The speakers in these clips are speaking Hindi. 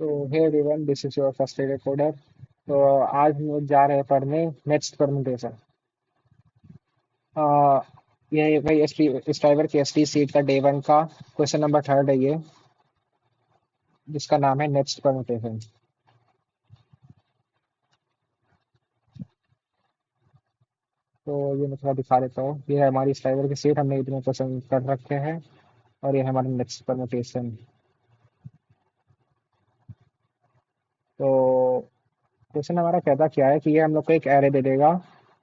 तो hey everyone, this is your first day recorder. तो आज हम लोग जा रहे हैं पढ़ने नेक्स्ट परमुटेशन। ये भाई इस ड्राइवर की एसटी सीट का डे वन का क्वेश्चन नंबर थर्ड है ये, जिसका नाम है नेक्स्ट परमुटेशन। तो ये मैं थोड़ा दिखा देता हूँ। ये है हमारी इस ड्राइवर की सीट, हमने इतने क्वेश्चन कर रखे हैं और ये है हमारा नेक्स्ट परमुटेशन। तो क्वेश्चन हमारा कहता क्या है कि ये हम लोग को एक एरे दे देगा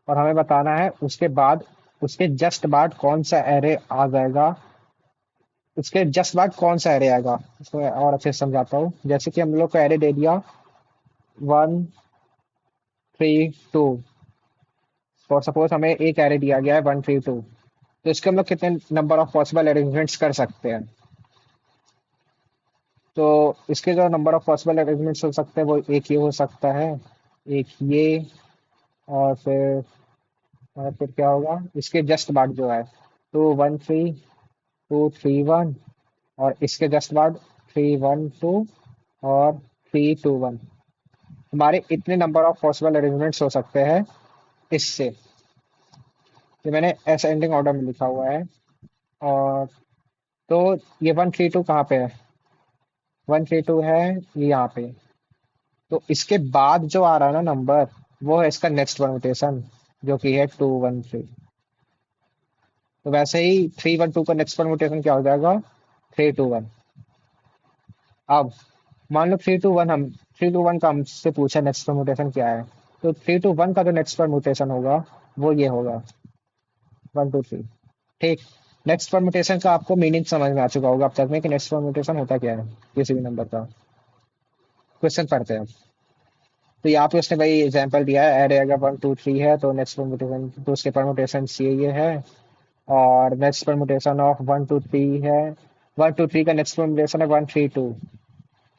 और हमें बताना है उसके बाद, उसके जस्ट बाद कौन सा एरे आ जाएगा, उसके जस्ट बाद कौन सा एरे आएगा। इसको मैं और अच्छे से समझाता हूँ। जैसे कि हम लोग को एरे दे दिया 1 3 2, और सपोज हमें एक एरे दिया गया है 1 3 2, तो इसके हम लोग कितने नंबर ऑफ पॉसिबल अरेंजमेंट्स कर सकते हैं। तो इसके जो नंबर ऑफ पॉसिबल अरेंजमेंट्स हो सकते हैं वो एक ये हो सकता है, एक ये, और फिर क्या होगा इसके जस्ट बाद जो है 2 1 3 2 3 1, और इसके जस्ट बाद 3 1 2 और 3 2 1। हमारे इतने नंबर ऑफ पॉसिबल अरेंजमेंट्स हो सकते हैं इससे। ये मैंने असेंडिंग ऑर्डर में लिखा हुआ है। और तो ये 1 3 2 कहाँ पे है, 1 3 2 है ये यहाँ पे। तो इसके बाद जो आ रहा है ना नंबर, वो है इसका नेक्स्ट परमुटेशन, जो कि है 2 1 3। तो वैसे ही 3 1 2 का नेक्स्ट परमुटेशन क्या हो जाएगा, 3 2 1। अब मान लो 3 2 1, हम 3 2 1 का हमसे पूछा नेक्स्ट परमुटेशन क्या है, तो 3 2 1 का जो नेक्स्ट परमुटेशन होगा वो ये होगा 1 2 3। ठीक। नेक्स्ट परमुटेशन का आपको मीनिंग समझ में आ चुका होगा अब तक में कि नेक्स्ट परमुटेशन होता क्या है किसी भी नंबर का। क्वेश्चन पढ़ते हैं। तो यहाँ पे उसने भाई एग्जांपल दिया है, एरे अगर 1 2 3 है तो नेक्स्ट परमुटेशन, तो उसके परमुटेशन ये है। और नेक्स्ट परमुटेशन ऑफ 1 2 3 है, 1 2 3 का नेक्स्ट परमुटेशन है 1 3 2।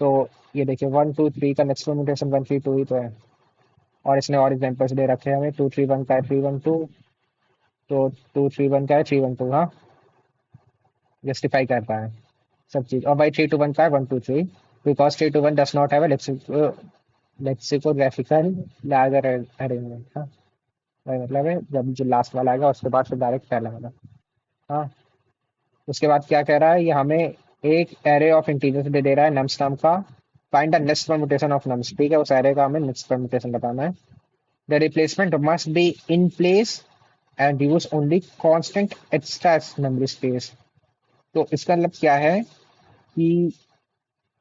तो ये देखिए 1 2 3 का नेक्स्ट परमुटेशन 1 3 2 ही तो है। और इसने और एग्जांपल्स दे रखे हैं हमें, 2 3 1 का है 3 1 2, तो 2 3 1 का है 3 1 2। हाँ, जस्टिफाई करता है सब चीज। और भाई 3 2 1 का है 1 2 3, because 3 2 1 does not have lexicographical larger arrangement. हाँ, भाई मतलब है जब जो लास्ट वाला आएगा उसके बाद फिर डायरेक्ट पहला वाला। हाँ। उसके बाद क्या कह रहा है, ये हमें एक एरे ऑफ इंटीजर्स दे रहा है नम्स नाम का। Find the next permutation of nums. ठीक है, उस एरे का हमें नेक्स्ट परमुटेशन बताना है। The replacement must be in place and use only constant extra memory space. तो इसका मतलब क्या है कि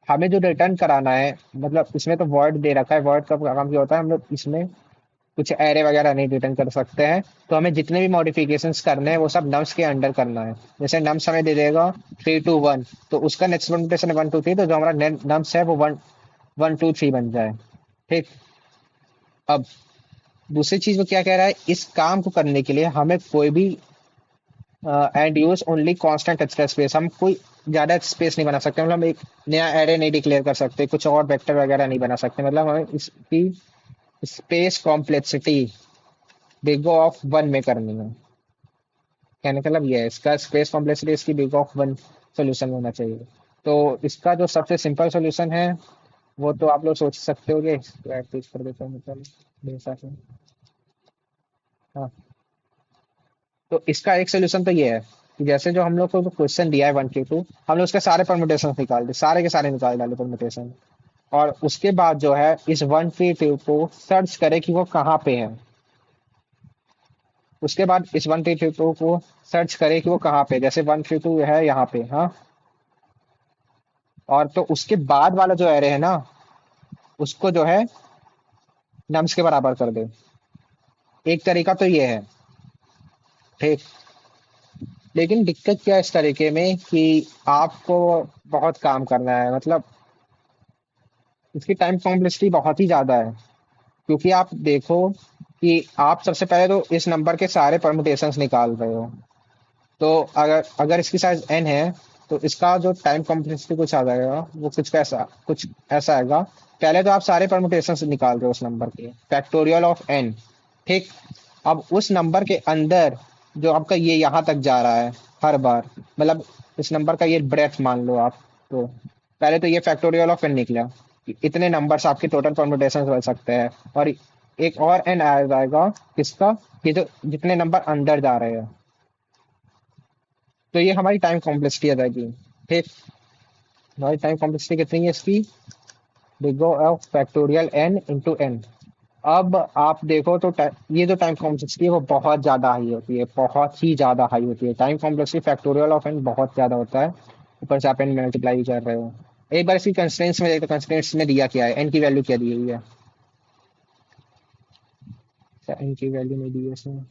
हमें जो रिटर्न कराना है, मतलब इसमें तो वर्ड दे रखा है, वर्ड का काम क्या होता है, हम लोग इसमें कुछ एरे वगैरह नहीं रिटर्न कर सकते हैं। तो हमें जितने भी मॉडिफिकेशंस करने हैं वो सब नम्स के अंडर करना है। जैसे नम्स हमें दे देगा 3 2 1, तो उसका नेक्स्ट परमुटेशन है 1 2 3, तो जो हमारा नम्स है वो 1 1 2 3 बन जाए। ठीक। अब दूसरी चीज वो क्या कह रहा है, इस काम को करने के लिए हमें कोई भी and use only constant extra space, हम कोई ज्यादा स्पेस नहीं बना सकते। मतलब हम एक नया एरे नहीं डिक्लेयर कर सकते, कुछ और वेक्टर वगैरह नहीं बना सकते। मतलब हमें इसकी space complexity big O of 1 में करनी है। कहने का मतलब ये है, इसका स्पेस कॉम्प्लेक्सिटी इसकी बिग O ऑफ 1 सोल्यूशन में होना चाहिए। तो इसका जो सबसे सिंपल सोल्यूशन है वो तो आप लोग सोच सकते होगे, प्रैक्टिस कर देता हूँ मतलब मेरे हिसाब से। हाँ। तो इसका एक सोल्यूशन तो ये है कि जैसे जो हम लोग को क्वेश्चन दिया है 1 3 2, हम लोग उसके सारे परमुटेशन निकाल दे, सारे के सारे निकाल डाले परमुटेशन। और उसके बाद जो है इस 1 3 2 को सर्च करे कि वो कहाँ पे है। उसके बाद इस 1 3 2 को सर्च करे कि वो कहाँ पे है। जैसे 1 3 2 है यहाँ पे। हाँ। और तो उसके बाद वाला जो एरे है ना, उसको जो है नम्स के बराबर कर दे। एक तरीका तो ये है। ठीक। लेकिन दिक्कत क्या है इस तरीके में कि आपको बहुत काम करना है, मतलब इसकी टाइम कॉम्प्लेक्सिटी बहुत ही ज्यादा है। क्योंकि आप देखो कि आप सबसे पहले तो इस नंबर के सारे परमुटेशंस निकाल रहे हो। तो अगर अगर इसकी साइज n है, तो इसका जो टाइम कॉम्प्लेक्सिटी कुछ आ जाएगा, वो कुछ ऐसा आएगा। पहले तो आप सारे परमुटेशंस निकाल रहे हो उस नंबर के, फैक्टोरियल ऑफ n। ठीक। अब उस नंबर के अंदर जो आपका ये यहाँ तक जा रहा है हर बार, मतलब इस नंबर का ये ब्रेथ मान लो आप। तो पहले तो ये फैक्टोरियल ऑफ n निकला, इतने नंबर्स आपके टोटल परम्यूटेशन हो सकते हैं। और एक और एन आ जाएगा किसका, कि जो जितने नंबर अंदर जा रहे हैं। तो ये हमारी टाइम कॉम्प्लेक्सिटी आ जाएगी। ठीक, हमारी टाइम कॉम्प्लेक्सिटी कितनी है इसकी, big O of factorial N into N. अब आप देखो तो ये जो टाइम कॉम्प्लेक्सिटी है वो बहुत ज्यादा हाई होती है, बहुत ही ज्यादा हाई होती है। Time complexity factorial of N बहुत ज्यादा होता है, ऊपर से आप एन मल्टीप्लाई कर रहे हो। एक बार इसकी कंस्ट्रेंट्स में देखो, कंस्ट्रेंट्स में दिया क्या है, एन की वैल्यू क्या दी हुई है। एन की वैल्यू नहीं दी है इसमें।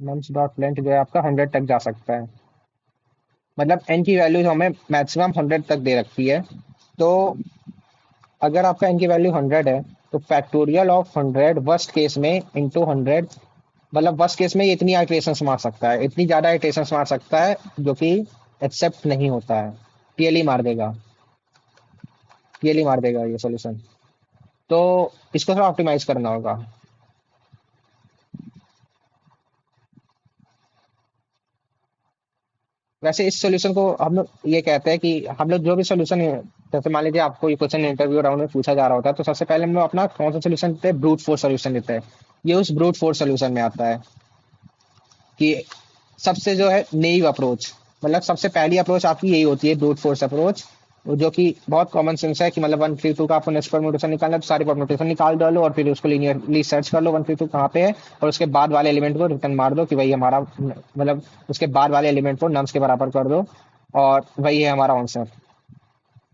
नम्स डॉट लेंथ जो है आपका 100 तक जा सकता है, मतलब एन की वैल्यू हमें मैक्सिमम 100 तक दे रखी है। तो अगर आपका एन की वैल्यू 100 है, तो फैक्टोरियल ऑफ 100 वर्स्ट केस में इंटू 100, मतलब वर्स्ट केस में ये इतनी आइट्रेशंस मार सकता है, इतनी ज्यादा आइट्रेशंस मार सकता है जो कि एक्सेप्ट नहीं होता है। टीएलई मार देगा, टीएलई मार देगा ये सॉल्यूशन। तो इसको थोड़ा ऑप्टिमाइज करना होगा। वैसे इस सॉल्यूशन को हम लोग ये कहते हैं कि हम लोग जो भी सॉल्यूशन, जैसे मान लीजिए आपको ये क्वेश्चन इंटरव्यू राउंड में पूछा जा रहा होता है, तो सबसे पहले हम लोग अपना कौन सा सॉल्यूशन देते हैं, ब्रूट फोर्स सॉल्यूशन देते हैं। ये उस ब्रूट फोर्स सॉल्यूशन में आता है कि सबसे जो है नेइव अप्रोच, मतलब सबसे पहली अप्रोच आपकी यही होती है, ब्रूट फोर्स अप्रोच, जो कि बहुत कॉमन सेंस है कि मतलब 1 3 2 का आपको नेक्स्ट परम्यूटेशन निकालना है, तो सारी परम्यूटेशन निकाल डालो और फिर उसको लीनियरली सर्च कर लो 1 3 2 कहाँ पे है, और उसके बाद वाले एलिमेंट को रिटर्न मार दो कि वही हमारा, मतलब उसके बाद वाले एलिमेंट को नम्स के बराबर कर दो और वही है हमारा आंसर।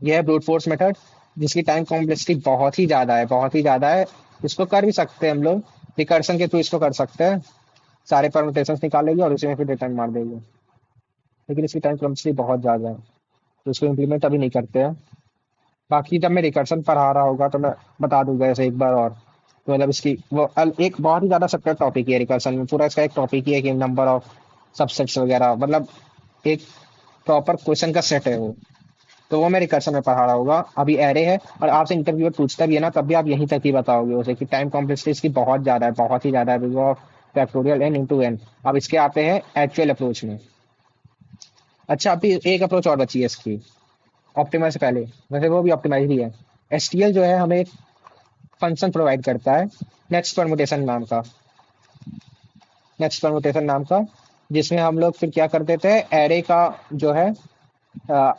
यह है ब्रूट फोर्स मेथड, जिसकी टाइम कॉम्प्लेक्सिटी बहुत ही ज़्यादा है, बहुत ही ज़्यादा है। इसको कर भी सकते हैं हम लोग, रिकर्सन के थ्रू इसको कर सकते हैं, सारे परम्यूटेशन निकालेगी और उसी में फिर रिटर्न मार देगी। लेकिन इसकी टाइम कॉम्प्लेक्सिटी बहुत ज़्यादा है, तो इसको इम्प्लीमेंट अभी नहीं करते हैं। बाकी जब मैं रिकर्सन पढ़ा रहा होगा तो मैं बता दूंगा ऐसे एक बार और। तो मतलब इसकी वो एक बहुत ही ज़्यादा सेपरेट टॉपिक है रिकर्सन में, पूरा इसका एक टॉपिक ही है कि नंबर ऑफ सबसेट्स वगैरह, मतलब एक प्रॉपर क्वेश्चन का सेट है वो। तो वो मैं रिकर्सन में पढ़ा रहा होगा, अभी एरे है। और आपसे इंटरव्यूअर पूछता भी है ना, तब भी आप यहीं तक ही बताओगे उसे कि टाइम कॉम्प्लेक्सिटी इसकी बहुत ज़्यादा है, बहुत ही ज़्यादा है, because of factorial N into N. अब इसके आते हैं एक्चुअल अप्रोच में। अच्छा, अभी एक अप्रोच और बची है इसकी, ऑप्टिमाइज से पहले, वैसे वो भी ऑप्टिमाइज ही है। एसटीएल जो है हमें एक फंक्शन प्रोवाइड करता है, नेक्स्ट परमुटेशन नाम का, नेक्स्ट परमुटेशन नाम का, जिसमें हम लोग फिर क्या कर देते हैं, एरे का जो है अ,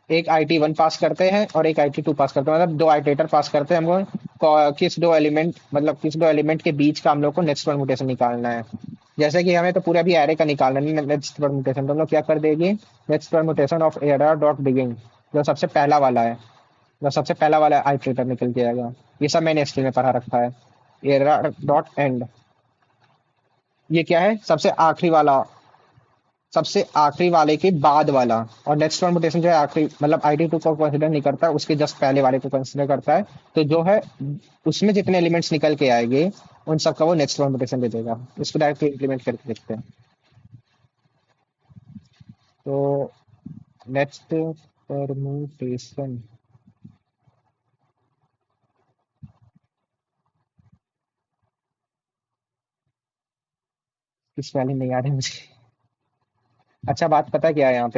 एक IT1 पास करते हैं और एक IT2 पास करते हैं, मतलब दो आइटरेटर पास करते हैं हमको, किस दो एलिमेंट, मतलब किस दो एलिमेंट के बीच का हम लोग को नेक्स्ट परमुटेशन निकालना है। जैसे कि हमें तो पूरा भी एरे का निकालना है नेक्स्ट परमुटेशन, तो हम लोग क्या कर देंगे, next permutation of era dot begin, जो सबसे पहला वाला है, जो सबसे पहला वाला आइटरेटर निकल के आएगा। ये सब मैंने एसटी में पढ़ा रखा है। एरा डॉट एंड, ये क्या है, सबसे आखिरी वाला, सबसे आखिरी वाले के बाद वाला। और नेक्स्ट परमुटेशन जो है आखिरी, मतलब IT2 को कंसिडर नहीं करता, उसके जस्ट पहले वाले को कंसिडर करता है। तो जो है उसमें जितने एलिमेंट्स निकल के आएंगे उन सबका वो नेक्स्ट परमुटेशन दे देगा। इसको डायरेक्टली इंप्लीमेंट करके देखते हैं। तो नेक्स्ट परमुटेशन किस वाली नहीं आ रही मुझे। अच्छा, बात पता क्या है, यहाँ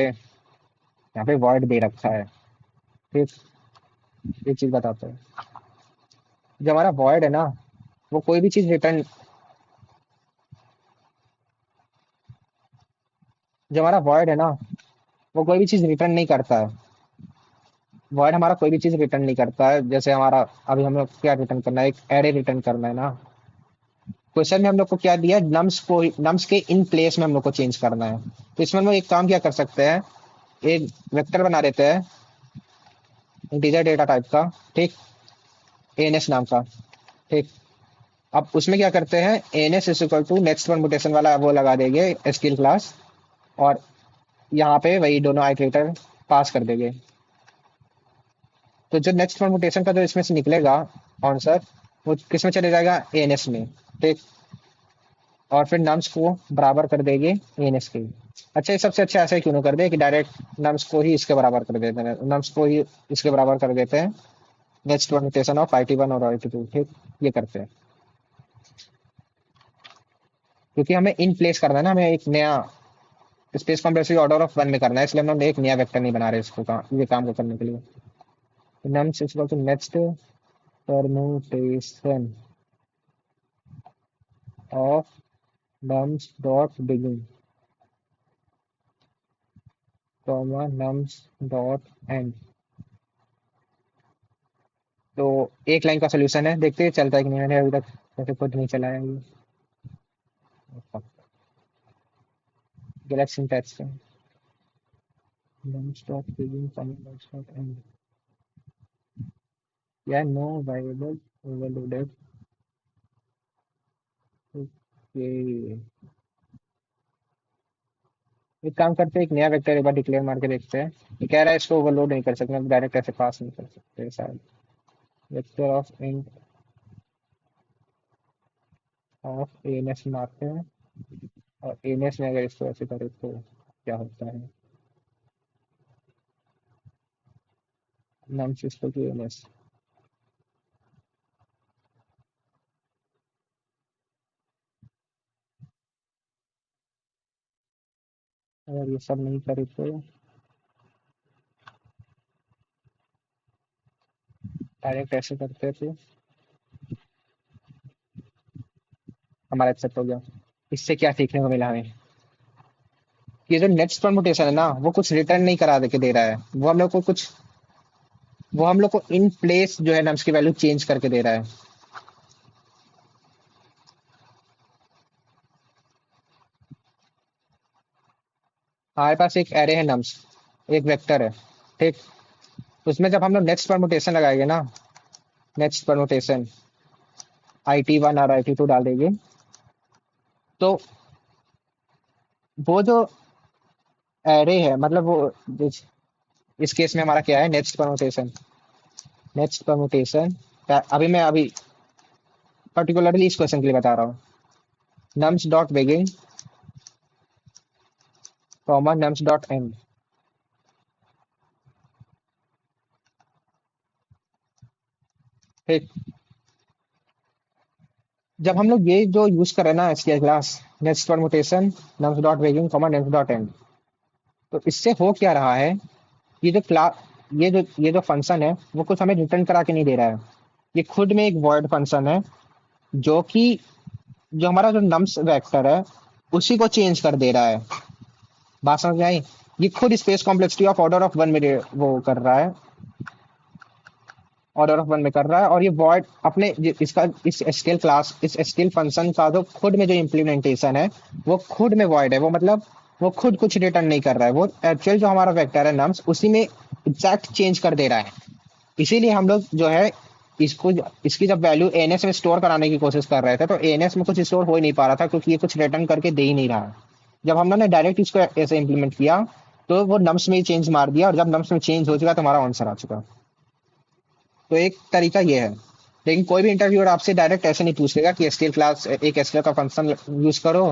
पे वर्ड दे रखा है। फिर एक चीज बताता है, जो हमारा वॉइड है ना, वो कोई भी चीज रिटर्न, जो हमारा वॉइड है ना, वो कोई भी चीज रिटर्न नहीं करता है। वॉइड हमारा कोई भी चीज रिटर्न नहीं करता है। जैसे हमारा अभी हम लोग क्या रिटर्न करना है, एक एरे रिटर्न करना है ना। क्वेश्चन में हम लोग को क्या दिया है, नम्स को, नम्स के इन प्लेस में हम लोग को चेंज करना है। तो इसमें हम लोग एक काम क्या कर सकते हैं, एक वेक्टर बना देते हैं इंटीजर डेटा टाइप का, ठीक, एएनएस नाम का, ठीक। अब उसमें क्या करते हैं, ANS is equal to next permutation वाला वो लगा देंगे स्किल क्लास, और यहाँ पे वही दोनों आइटरेटर पास कर देंगे। तो जो नेक्स्ट परमुटेशन का जो इसमें से निकलेगा आंसर, वो किस में चले जाएगा, एएनएस में, ठीक। और फिर नम्स को बराबर कर देंगे एएनएस के। अच्छा, ये सबसे अच्छा ऐसा ही क्यों ना कर दे कि डायरेक्ट नम्स को ही इसके बराबर कर देते हैं, नम्स को ही इसके बराबर कर देते हैं नेक्स्ट परमुटेशन ऑफ IT1 और IT2, ठीक। ये करते हैं क्योंकि हमें इन प्लेस करना है ना, हमें एक नया space complexity order of one में करना है, इसलिए हम एक नया वेक्टर नहीं बना रहे इसको काम, ये काम को करने के लिए। Nums equal to next permutation of nums dot begin comma nums dot end. तो एक लाइन का सोल्यूशन है, देखते हैं चलता है कि नहीं। मैंने अभी तक वैसे खुद नहीं चलाया ये। गैलेक्सी सिंटैक्स है nums dot begin comma nums dot end। या नो variable overloaded। ओके, एक काम करते हैं, एक नया वेक्टर एक बार डिक्लेयर मार के देखते हैं। ये कह रहा है इसको ओवरलोड नहीं कर सकते, डायरेक्ट ऐसे पास नहीं कर सकते शायद। Vector of int of NS मारते हैं, और एनएस में अगर इसको ऐसे करें तो क्या होता है। नम्स इसको टू एनएस। अगर ये सब नहीं करे तो डायरेक्ट ऐसे करते हैं तो हमारा एक्सेप्ट हो गया। इससे क्या सीखने को मिला हमें? ये जो नेक्स्ट परमुटेशन है ना, वो कुछ रिटर्न नहीं करा दे के दे रहा है, वो हम लोग को इन प्लेस जो है नम्स की वैल्यू चेंज करके दे रहा है। हमारे पास एक एरे है नम्स, एक वेक्टर है, ठीक। उसमें जब हम लोग नेक्स्ट परमुटेशन लगाएंगे ना, नेक्स्ट परमुटेशन IT1 और IT2 डाल देंगे, तो वो जो एरे है, मतलब वो इस केस में हमारा क्या है, नेक्स्ट परमुटेशन। नेक्स्ट परमुटेशन अभी मैं अभी पर्टिकुलरली इस क्वेश्चन के लिए बता रहा हूँ। Nums dot begin comma nums dot and, ठीक। जब हम लोग ये जो यूज कर रहे हैं ना SQL class, next permutation nums dot begin comma nums dot end, तो इससे हो क्या रहा है, ये जो क्लास, ये जो फंक्शन है वो कुछ हमें रिटर्न करा के नहीं दे रहा है। ये खुद में एक वॉइड फंक्शन है, जो कि जो हमारा जो नम्स वेक्टर है उसी को चेंज कर दे रहा है। बात समझ में आई? ये खुद space complexity of order of one में वो कर रहा है, ऑर्डर ऑफ वन में कर रहा है। और ये वॉइड अपने इसका इस एसक्यूएल क्लास, इस एसक्यूएल फंक्शन का जो खुद में जो इम्प्लीमेंटेशन है वो खुद में वॉइड है। वो मतलब वो खुद कुछ रिटर्न नहीं कर रहा है, वो एक्चुअल जो हमारा वेक्टर है नम्स उसी में एग्जैक्ट चेंज कर दे रहा है। इसीलिए हम लोग जो है इसको, इसकी जब वैल्यू एनएस में स्टोर कराने की कोशिश कर रहे थे, तो एनएस में कुछ स्टोर हो ही नहीं पा रहा था, क्योंकि ये कुछ रिटर्न करके दे ही नहीं रहा। जब हम लोगों ने डायरेक्ट इसको ऐसे इंप्लीमेंट किया, तो वो नम्स में ही चेंज मार दिया, और जब नम्स में चेंज हो चुका तो हमारा आंसर आ चुका। तो एक तरीका ये है। लेकिन कोई भी इंटरव्यूअर आपसे डायरेक्ट ऐसे नहीं पूछेगा कि एसक्यूएल क्लास एक एसक्यूएल का फंक्शन यूज करो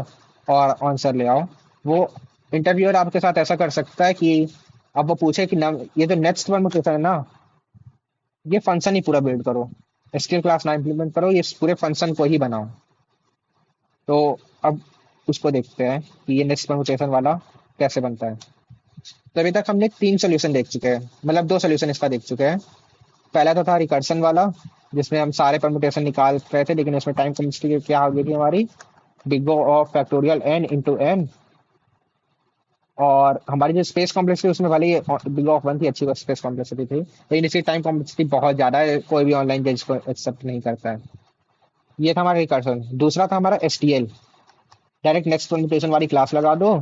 और आंसर ले आओ। वो इंटरव्यूअर आपके साथ ऐसा कर सकता है कि अब वो पूछे कि ये जो नेक्स्ट वन में है ना, ये फंक्शन ही पूरा बिल्ड करो, एसक्यूएल क्लास ना इम्प्लीमेंट करो, ये पूरे फंक्शन को ही बनाओ। तो अब उसको देखते हैं कि ये नेक्स्ट परमुटेशन वाला कैसे बनता है। तो अभी तक हमने 3 सोल्यूशन देख चुके हैं, मतलब 2 सोल्यूशन इसका देख चुके हैं। पहला तो था रिकर्सन वाला, जिसमें हम सारे परमुटेशन निकाल रहे थे, लेकिन उसमें टाइम कॉम्प्लेक्सिटी क्या आ गई थी हमारी, big O of factorial n into n। और हमारी जो स्पेस कॉम्प्लेक्सिटी उसमें भले ही बिग ऑफ वन थी, अच्छी स्पेस कॉम्प्लेक्सिटी थी, लेकिन इसकी टाइम कॉम्प्लेक्सिटी बहुत ज्यादा है, कोई भी ऑनलाइन जज को एक्सेप्ट नहीं करता है। ये था हमारा रिकर्सन। दूसरा था हमारा STL, डायरेक्ट नेक्स्ट परमुटेशन वाली क्लास लगा दो,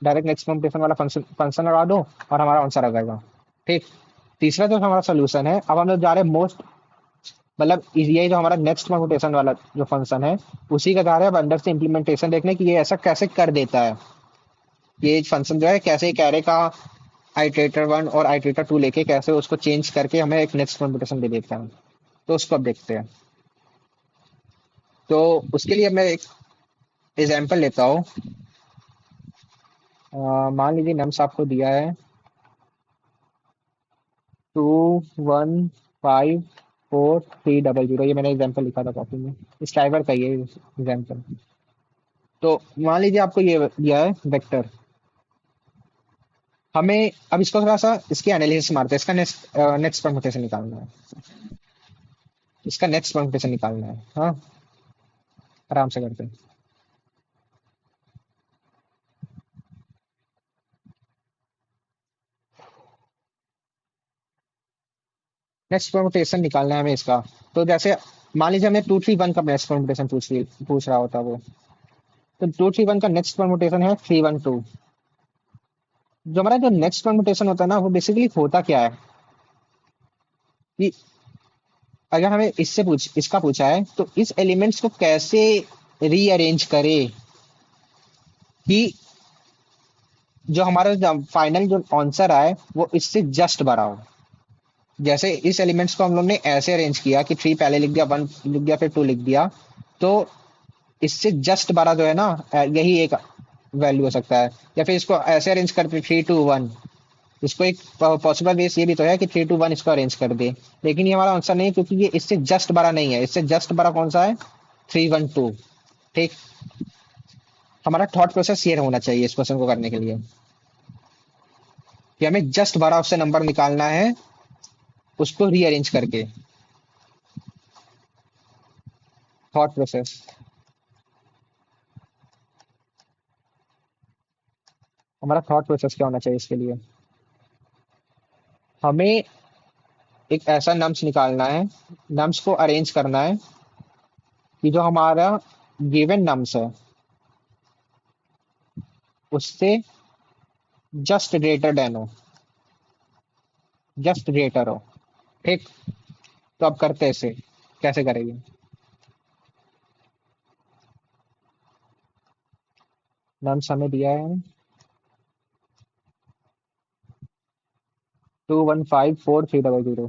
डायरेक्ट नेक्स्ट परमुटेशन वाला फंक्शन फंक्शन लगा दो, और हमारा आंसर आ जाएगा, ठीक। तीसरा जो हमारा सोल्यूशन है, अब हम लोग जा रहे हैं मोस्ट, मतलब ये जो हमारा नेक्स्ट परमुटेशन वाला जो फंक्शन है उसी का जा रहे हैं अब अंदर से इम्प्लीमेंटेशन देखने की, ये ऐसा कैसे कर देता है। ये फंक्शन जो है कैसे एक एरे का आइटरेटर 1 और आइटरेटर 2 लेके कैसे उसको चेंज करके हमें एक नेक्स्ट परमुटेशन दे देता है। तो उसको अब देखते हैं। तो उसके लिए मैं एक एग्जाम्पल लेता हूँ। मान लीजिए नम्स आपको दिया है 2 1 5 4 3 0 0। ये मैंने एग्जाम्पल लिखा था कॉपी में, इस ड्राइवर का ये एग्जाम्पल। तो मान लीजिए आपको ये दिया है वेक्टर हमें अब इसको थोड़ा सा इसकी एनालिसिस मारते हैं, इसका नेक्स्ट नेक्स्ट परमुटेशन निकालना है। इसका नेक्स्ट परमुटेशन निकालना है। हाँ, आराम से करते हैं। नेक्स्ट परमुटेशन निकालना है हमें इसका। तो जैसे मान लीजिए हमें 2 3 1 का नेक्स्ट परमुटेशन पूछ रहा होता वो। तो 2 3 1 का नेक्स्ट परमुटेशन है 3 1 2। जो हमारा जो नेक्स्ट परमुटेशन होता है ना, वो बेसिकली होता क्या है कि अगर हमें इसका पूछा है तो इस एलिमेंट्स को कैसे रीअरेंज करे कि जो हमारा फाइनल जो आंसर आए वो इससे जस्ट बड़ा हो। जैसे इस एलिमेंट्स को हम लोग ने ऐसे अरेंज किया कि 3 पहले लिख दिया, 1 लिख दिया, फिर 2 लिख दिया। तो इससे जस्ट बड़ा जो है ना, यही एक वैल्यू हो सकता है। या फिर इसको ऐसे अरेंज करते 3 2 1। इसको एक पॉसिबल वेस ये भी तो है कि 3 2 1 इसको अरेंज कर दे। लेकिन ये हमारा आंसर नहीं है, क्योंकि ये इससे जस्ट बड़ा नहीं है। इससे जस्ट बड़ा कौन सा है? 3 1 2। ठीक। हमारा थॉट प्रोसेस ये होना चाहिए इस क्वेश्चन को करने के लिए कि हमें जस्ट बड़ा उससे नंबर निकालना है, उसको रीअरेंज करके। Thought process. हमारा थॉट प्रोसेस क्या होना चाहिए इसके लिए? हमें एक ऐसा नम्स निकालना है, नम्स को अरेंज करना है कि जो हमारा गिवन नम्स है उससे जस्ट ग्रेटर देन हो, जस्ट ग्रेटर हो। ठीक। तो अब करते हैं इसे, कैसे करेंगे? नम्स हमें दिया है 2 1 5 4 3 0 0।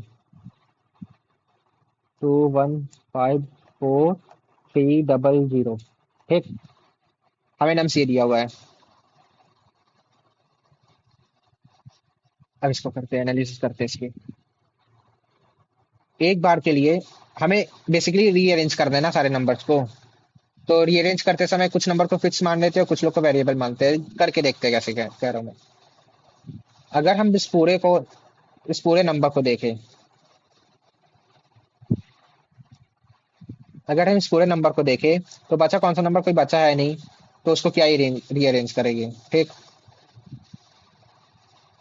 2 1 5 4 3 0 0। ठीक। हमें नम्स ये दिया हुआ है। अब इसको करते हैं, एनालिसिस करते हैं इसकी। एक बार के लिए हमें बेसिकली रीअरेंज कर देना सारे नंबर्स को। तो रीअरेंज करते समय कुछ नंबर को फिक्स मान लेते हैं, कुछ लोग को वेरिएबल मानते हैं। करके देखते हैं कैसे, कह रहा हूँ मैं। अगर हम इस पूरे नंबर को देखें, अगर हम इस पूरे नंबर को देखें तो बचा कौन सा नंबर? कोई बचा है नहीं। तो उसको क्या ही रीअरेंज करेंगे? ठीक।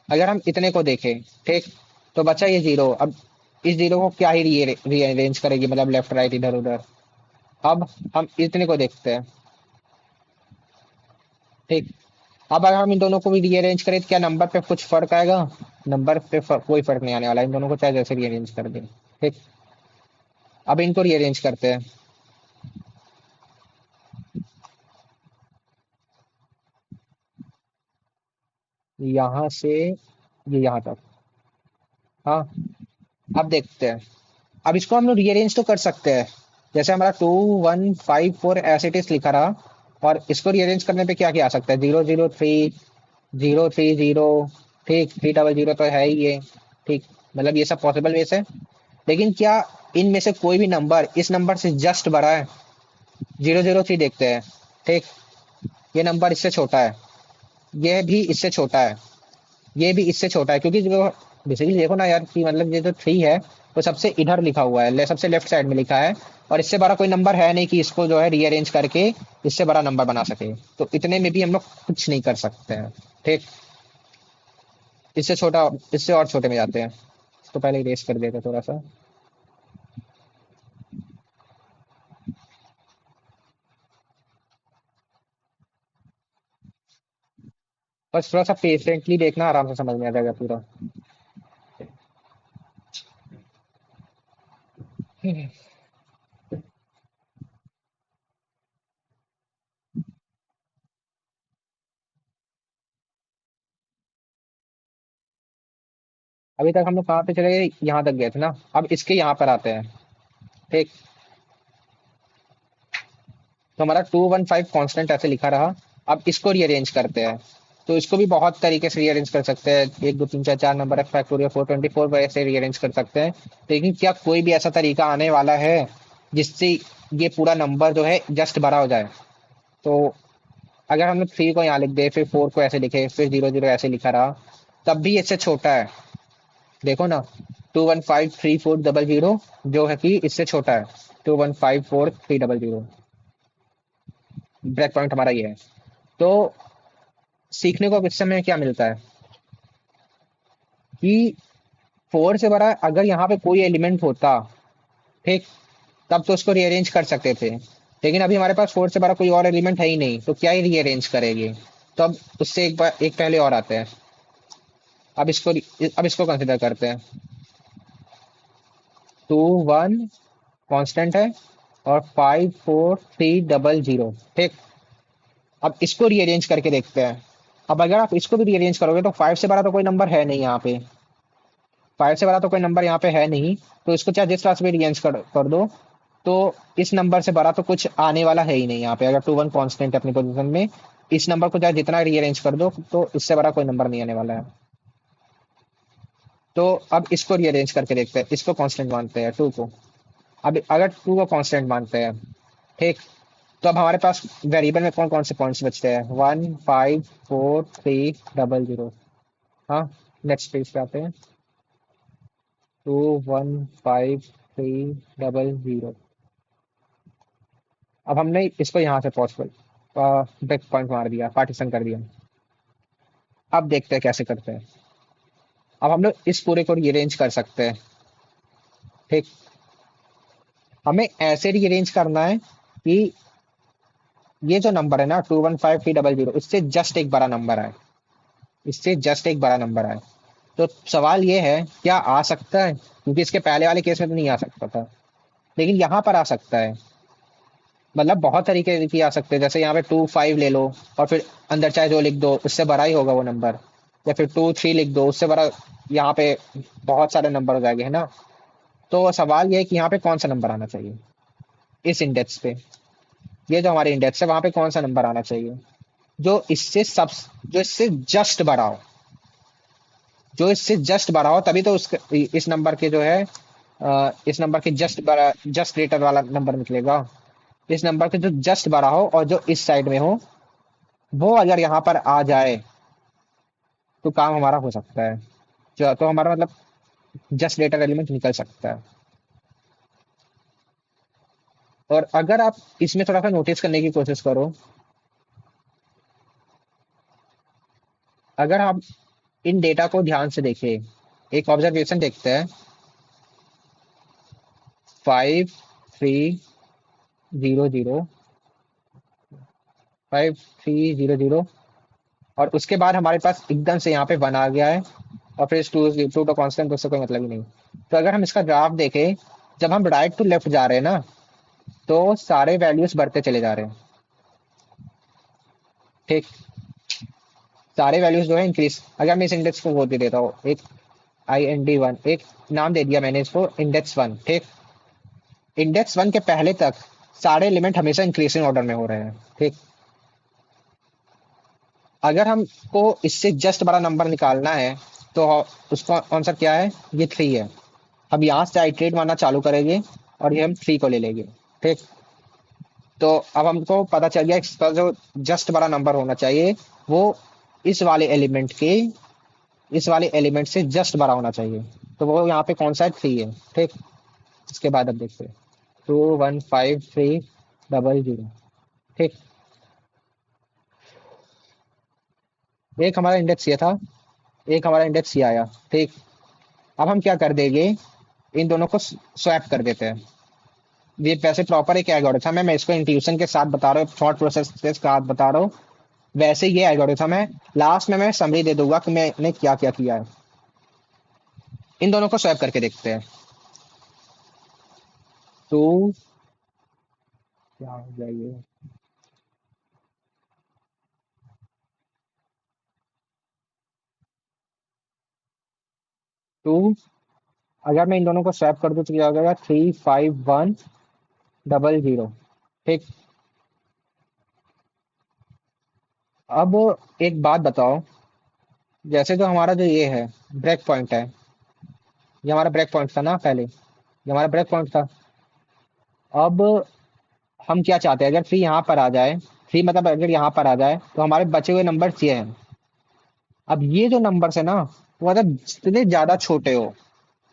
अगर हम इतने को देखें, ठीक, तो बचा ये जीरो। अब इस जीरो को क्या ही रीअरेंज करेगी, मतलब लेफ्ट राइट इधर उधर। अब हम इतने को देखते हैं। ठीक। अब अगर हम इन दोनों को भी रीअरेंज करें तो क्या नंबर पे कुछ फर्क आएगा? नंबर पे कोई फर्क नहीं आने वाला, इन दोनों को चाहे जैसे रीअरेंज कर दें। ठीक। अब इनको रीअरेंज करते हैं। यहाँ से ये यहाँ तक। हाँ। अब देखते हैं। अब इसको हम लोग रीअरेंज तो कर सकते हैं। जैसे हमारा 2 1 5 4 ऐसे इट इज लिखा रहा। और इसको रीअरेंज करने पे क्या किया जा सकता है? 0 0 3 0 3 0। ठीक। 3 0 0 तो है ही ये। ठीक। मतलब ये सब पॉसिबल वेस है। लेकिन क्या इनमें से कोई भी नंबर इस नंबर से जस्ट बड़ा है? 0 0 3 देखते हैं। ठीक। ये नंबर इससे छोटा है, ये भी इससे छोटा है, ये भी इससे छोटा है। क्योंकि जो बेसिकली देखो ना यार कि मतलब ये जो 3 है वो सबसे इधर लिखा हुआ है, सबसे लेफ्ट साइड में लिखा है। और इससे बड़ा कोई नंबर है नहीं कि इसको जो है रीअरेंज करके इससे बड़ा नंबर बना सके। तो इतने में भी हम लोग कुछ नहीं कर सकते हैं। ठीक। इससे छोटा, इससे और छोटे में जाते हैं। तो पहले इरेज कर देते थोड़ा सा। बस थोड़ा सा पेशेंटली देखना, आराम से समझ में आ जाएगा पूरा। अभी तक हम लोग कहाँ पे चले गए? यहाँ तक गए थे ना। अब इसके यहाँ पर आते हैं। ठीक। तो हमारा 2 1 5 कांस्टेंट ऐसे लिखा रहा। अब इसको रीअरेंज करते हैं। तो इसको भी बहुत तरीके से रीअरेंज कर सकते हैं। 1 2 3 4 4 नंबर फैक्टोरियल 424 वैसे रीअरेंज कर सकते हैं। लेकिन क्या कोई भी ऐसा तरीका आने वाला है जिससे ये पूरा नंबर जो है जस्ट बड़ा हो जाए? तो अगर हम लोग 3 को यहाँ लिख दे, फिर 4 को ऐसे लिखे, फिर 0 0 ऐसे लिखा रहा, तब भी इससे छोटा है। देखो ना, 2153400 जो है कि इससे छोटा है, 2154300। ब्रेक पॉइंट हमारा ये है। तो सीखने को इससे में क्या मिलता है कि 4 से बड़ा अगर यहाँ पे कोई एलिमेंट होता, ठीक, तब तो उसको रीअरेंज कर सकते थे। लेकिन अभी हमारे पास 4 से बड़ा कोई और एलिमेंट है ही नहीं, तो क्या ही रीअरेंज करेंगे। तो अब उससे एक बार एक पहले और आते हैं। अब इसको कंसिडर करते हैं। 2 1 कांस्टेंट है और 54300, ठीक। अब इसको रीअरेंज करके देखते हैं। अब अगर आप इसको भी रीअरेंज करोगे तो 5 से बड़ा तो कोई नंबर है नहीं यहाँ पे। 5 से बड़ा तो कोई नंबर यहाँ पे है नहीं। तो इसको चाहे जिस क्लास में रीअरेंज कर दो, तो इस नंबर से बड़ा तो कुछ आने वाला है ही नहीं यहाँ पे। अगर 2 1 कांस्टेंट है अपनी पोजीशन में, इस नंबर को चाहे जितना रीअरेंज कर दो, तो इससे बड़ा कोई नंबर नहीं आने वाला है। तो अब इसको रीअरेंज करके देखते हैं। इसको कांस्टेंट मानते हैं 2 को। अब अगर 2 को कांस्टेंट मानते हैं, ठीक, तो अब हमारे पास वेरिएबल में कौन कौन से पॉइंट्स बचते हैं? 1 5 4 3 0 0। हाँ, नेक्स्ट पेज पे आते हैं। 2 1 5 3 0 0। अब हमने इसको यहाँ से पॉसिबल ब्रेक पॉइंट मार दिया, पार्टीशन कर दिया। अब देखते हैं कैसे करते हैं। अब हम लोग इस पूरे को रीअरेंज कर सकते हैं, ठीक। हमें ऐसे रीअरेंज करना है कि ये जो नंबर है ना 2 1 5 3 0 0, इससे जस्ट एक बड़ा नंबर है। इससे जस्ट एक बड़ा नंबर है। तो सवाल ये है, क्या आ सकता है? क्योंकि इसके पहले वाले केस में तो नहीं आ सकता था, लेकिन यहाँ पर आ सकता है। मतलब बहुत तरीके की आ सकते हैं। जैसे यहाँ पे 2 5 ले लो और फिर अंदर चाहे जो लिख दो, उससे बड़ा ही होगा वो नंबर। या फिर 2 3 लिख दो, उससे बड़ा। यहाँ पे बहुत सारे नंबर हो जाएंगे, है ना। तो सवाल ये है कि यहाँ पे कौन सा नंबर आना चाहिए इस इंडेक्स पे। ये जो हमारे इंडेक्स है वहां पे कौन सा नंबर आना चाहिए जो इससे जस्ट बड़ा हो। जो इससे जस्ट बड़ा हो तभी तो इस नंबर के जो है इस नंबर के जस्ट बड़ा, जस्ट ग्रेटर वाला नंबर निकलेगा। इस नंबर के जो जस्ट बड़ा हो और जो इस साइड में हो, वो अगर यहाँ पर आ जाए तो काम हमारा हो सकता है। तो हमारा मतलब जस्ट ग्रेटर एलिमेंट निकल सकता है। और अगर आप इसमें थोड़ा सा नोटिस करने की कोशिश करो, अगर आप इन डेटा को ध्यान से देखें, एक ऑब्जर्वेशन देखते हैं। 5300, 5300, और उसके बाद हमारे पास एकदम से यहाँ पे 1 आ गया है। और फिर टू टू तो कांस्टेंट, उससे कोई मतलब ही नहीं। तो अगर हम इसका ग्राफ देखें, जब हम राइट टू लेफ्ट जा रहे हैं ना, तो सारे वैल्यूज बढ़ते चले जा रहे हैं, ठीक। सारे वैल्यूज जो है इंक्रीज। अगर मैं इस इंडेक्स को वो दे देता हूँ एक IND1, एक नाम दे दिया मैंने इसको इंडेक्स 1, ठीक। इंडेक्स 1 के पहले तक सारे एलिमेंट हमेशा इंक्रीजिंग ऑर्डर में हो रहे हैं, ठीक। अगर हमको इससे जस्ट बड़ा नंबर निकालना है, तो उसका आंसर क्या है? ये 3 है। हम यहाँ से आइट्रेट मारना चालू करेंगे और ये हम 3 को ले लेंगे, ठीक। तो अब हमको पता चल गया इसका जो जस्ट बड़ा नंबर होना चाहिए, वो इस वाले एलिमेंट के इस वाले एलिमेंट से जस्ट बड़ा होना चाहिए। तो वो यहाँ पे कौन सा है? 3 है, ठीक। इसके बाद अब देखते हैं। 2 1 5 3 0 0, ठीक। एक हमारा इंडेक्स ये था, एक हमारा इंडेक्स ये आया, ठीक। अब हम क्या कर देंगे, इन दोनों को स्वैप कर देते हैं। ये वैसे प्रॉपर एक एल्गोरिथम है, मैं इसको इंट्यूशन के साथ बता रहा हूँ, थॉट प्रोसेस के साथ बता रहा हूँ। वैसे ये एल्गोरिथम है। लास्ट में मैं समरी दे दूंगा कि मैंने क्या क्या किया है। इन दोनों को स्वैप करके देखते हैं। तो क्या हो जाएगी? 2, अगर मैं इन दोनों को स्वैप कर दूं तो क्या हो जाएगा? 3 5 1 0 0, ठीक। अब एक बात बताओ, जैसे जो हमारा जो ये है ब्रेक पॉइंट है, ये हमारा ब्रेक पॉइंट था ना पहले, ये हमारा ब्रेक पॉइंट था। अब हम क्या चाहते हैं, अगर 3 यहाँ पर आ जाए, 3 मतलब अगर यहाँ पर आ जाए तो हमारे बचे हुए नंबर ये हैं। अब ये जो नंबर है ना, वो मतलब जितने ज्यादा छोटे हो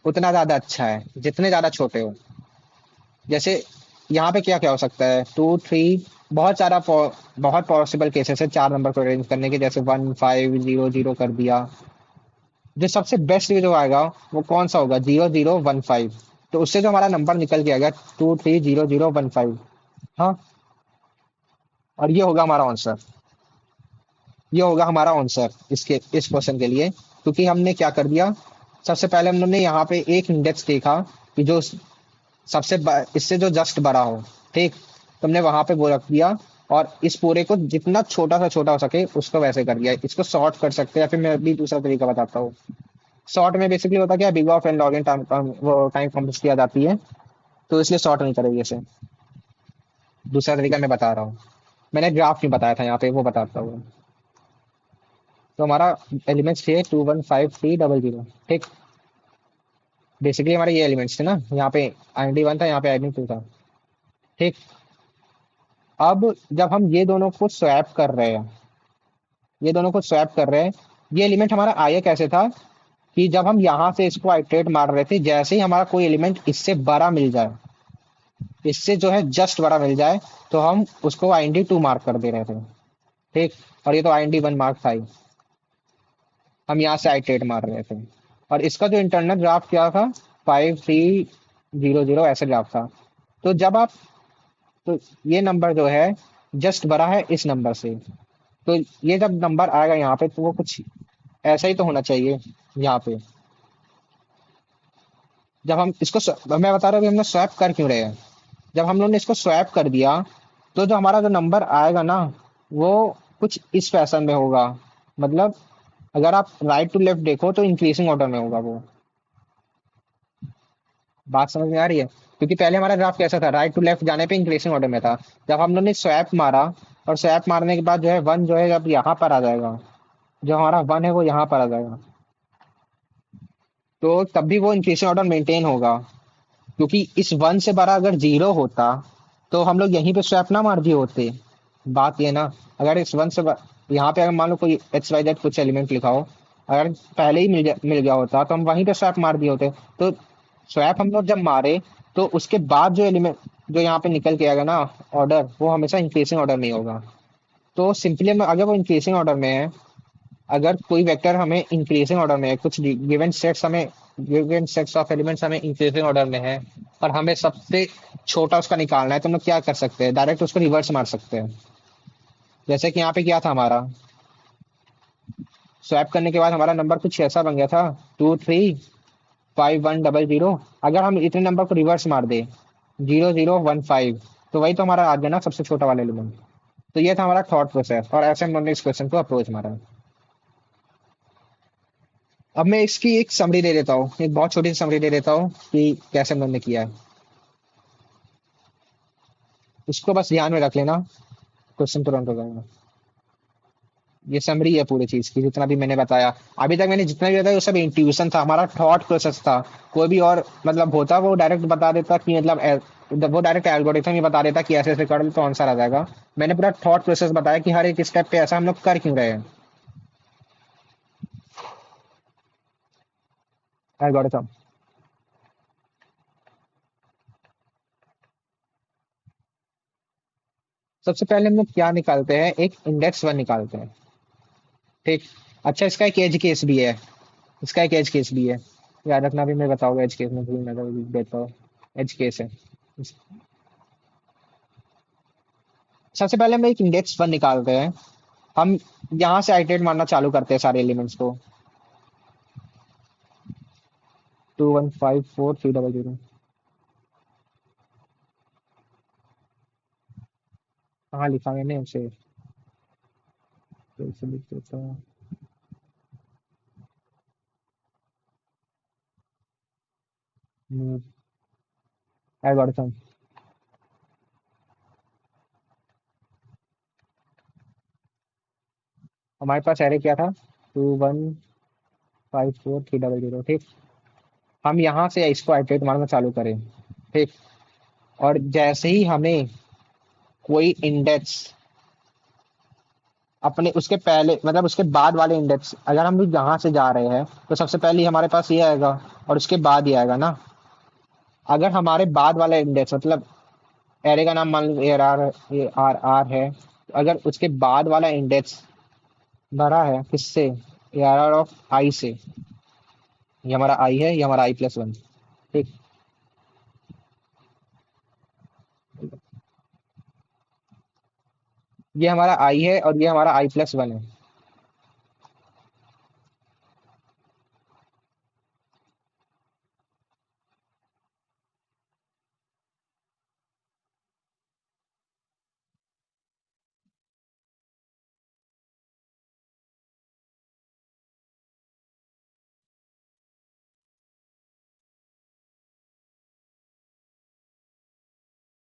उतना ज्यादा अच्छा है, जितने ज्यादा छोटे हो। जैसे यहाँ पे क्या क्या हो सकता है, 2 3, बहुत सारा बहुत पॉसिबल केसेस है 4 नंबर को अरेंज करने के। जैसे 1 5 0 0 कर दिया। जो सबसे बेस्ट जो आएगा वो कौन सा होगा, 0 0 1 5। तो उससे जो हमारा नंबर निकल के आएगा 2 3 0 0 1 5। हाँ, और ये होगा हमारा आंसर। ये होगा हमारा आंसर इसके इस क्वेश्चन के लिए, क्योंकि हमने क्या कर दिया। सबसे पहले हम लोगों ने यहाँ पे एक इंडेक्स देखा कि जो इससे जो जस्ट बड़ा हो। ठीक, तुमने वहां पे वो रख दिया। और इस पूरे को जितना छोटा सा छोटा हो सके उसको वैसे कर दिया। इसको सॉर्ट कर सकते हैं, या फिर मैं अभी दूसरा तरीका बताता हूँ। शॉर्ट में बेसिकली होता क्या है, big of and log in time वो टाइम कम्प्यूट किया जाती है। तो इसलिए शॉर्ट नहीं करेगी इसे। दूसरा तरीका मैं बता रहा हूँ। मैंने ग्राफ नहीं बताया था यहाँ पे, वो बताता हूँ। तो हमारा एलिमेंट्स थे 2 1 5 3 0 0। ठीक, बेसिकली हमारे ये एलिमेंट्स थे ना, यहाँ पे ID 1 था, यहाँ पे ID 2 था। ठीक, अब जब हम ये दोनों को स्वैप कर रहे हैं, ये दोनों को स्वैप कर रहे हैं, ये एलिमेंट हमारा आया कैसे था कि जब हम यहाँ से इसको आइटरेट मार रहे थे, जैसे ही हमारा कोई एलिमेंट इससे बड़ा मिल जाए, इससे जो है जस्ट बड़ा मिल जाए, तो हम उसको ID 2 मार्क कर दे रहे थे। ठीक, और ये तो ID 1 मार्क था ही। हम यहाँ से आइटरेट मार रहे थे। और इसका जो इंटरनल ग्राफ क्या था, 5 3 0 0 ऐसे ग्राफ था। तो जब आप, तो ये नंबर जो है जस्ट बड़ा है इस नंबर से। तो ये जब नंबर आएगा यहाँ पे, तो वो कुछ ऐसा ही तो होना चाहिए यहाँ पे। जब हम इसको मैं बता रहा हूँ कि हमने स्वैप कर क्यों रहे हैं। जब हम लोग ने इसको स्वैप कर दिया, तो जो हमारा जो नंबर आएगा ना, वो कुछ इस फैशन में होगा। मतलब अगर आप राइट टू लेफ्ट देखो तो इंक्रीजिंग ऑर्डर में होगा वो। बात समझ में आ रही है? क्योंकि पहले हमारा ग्राफ कैसा था, राइट टू लेफ्ट जाने पे इंक्रीजिंग ऑर्डर में था। जब हम लोग ने स्वैप मारा, और स्वैप मारने के बाद जो है वन जो है जब यहाँ पर आ जाएगा, जो हमारा वन है वो यहाँ पर आ जाएगा, तो तब भी वो इंक्रीजिंग ऑर्डर मेंटेन होगा। क्योंकि इस वन से बड़ा अगर 0 होता, तो हम लोग यहीं पे स्वैप ना मार दिए होते। बात ये ना, अगर इस वन से यहाँ पे अगर मान लो कोई XYZ कुछ एलिमेंट लिखा हो, अगर पहले ही मिल गया होता तो हम वहीं पे स्वैप मार दिए होते। तो स्वैप हम लोग जब मारे, तो उसके बाद जो एलिमेंट जो यहाँ पे निकल के आएगा ना ऑर्डर, वो हमेशा इंक्रीजिंग ऑर्डर में ही होगा। तो सिंपली अगर वो इंक्रीजिंग ऑर्डर में है, अगर कोई वेक्टर हमें इंक्रीजिंग ऑर्डर में है, कुछ गिवन सेट्स हमें, गिवन सेट्स ऑफ एलिमेंट्स हमें इंक्रीजिंग ऑर्डर में है, और हमें सबसे छोटा उसका निकालना है, तो हम लोग क्या कर सकते हैं, डायरेक्ट उसको रिवर्स मार सकते हैं। जैसे कि यहाँ पे क्या था हमारा, स्वैप करने के बाद हमारा नंबर कुछ ऐसा बन गया था, 2 3 5 1 0 0। अगर हम इतने नंबर को रिवर्स मार दे, 0 0 1 5, तो वही तो हमारा आ गया ना सबसे छोटा वाला एलिमेंट। तो ये था हमारा थॉट प्रोसेस, और ऐसे हमने इस क्वेश्चन को अप्रोच मारा। अब मैं इसकी एक समरी दे देता हूँ, एक बहुत छोटी सी समरी दे देता हूँ कि कैसे हम लोग ने किया है। इसको बस ध्यान में रख लेना, क्वेश्चन तुरंत हो जाएगा। ये समरी है पूरी चीज की, जितना भी मैंने बताया अभी तक, मैंने जितना भी बताया वो सब इंट्यूशन था, हमारा थॉट प्रोसेस था। कोई भी और मतलब होता वो डायरेक्ट बता देता कि मतलब वो डायरेक्ट एल्गोरिथम ही बता देता कि ऐसे ऐसे कर लो तो आंसर आ जाएगा। मैंने पूरा थॉट प्रोसेस बताया कि हर एक स्टेप पे ऐसा हम लोग कर क्यों रहे हैं, एल्गोरिथम। सबसे पहले हम लोग क्या निकालते हैं, एक इंडेक्स 1 निकालते हैं। ठीक, अच्छा इसका एक एज केस भी है, इसका एक एज केस भी है। याद रखना, भी मैं बताऊंगा एज केस में, भूल ना करो, देता हूँ। एज केस है। सबसे पहले हम एक इंडेक्स 1 निकालते हैं। हम यहाँ से आइटरेट मारना चालू करते हैं सारे एलिमेंट्स को। 2 1 5 4 3 0 0। कहाँ लिखा मैंने उसे, फिर से लिख देता हूँ। एल्गोरिथम। हमारे पास एरे क्या था, 2 1 5 4 3 0 0। ठीक, हम यहाँ से इसको आइटरेट मारना चालू करें। ठीक, और जैसे ही हमें कोई इंडेक्स अपने उसके पहले मतलब उसके बाद वाले इंडेक्स, अगर हम लोग यहाँ से जा रहे हैं तो सबसे पहले ही हमारे पास ये आएगा और उसके बाद ये आएगा ना। अगर हमारे बाद वाला इंडेक्स मतलब एरे का नाम मान लो ए आर आर है, तो अगर उसके बाद वाला इंडेक्स भरा है किससे, ए आर आर ऑफ आई से, ये हमारा आई है, ये हमारा आई+1। ठीक। ये हमारा आई है और ये हमारा आई+1 है।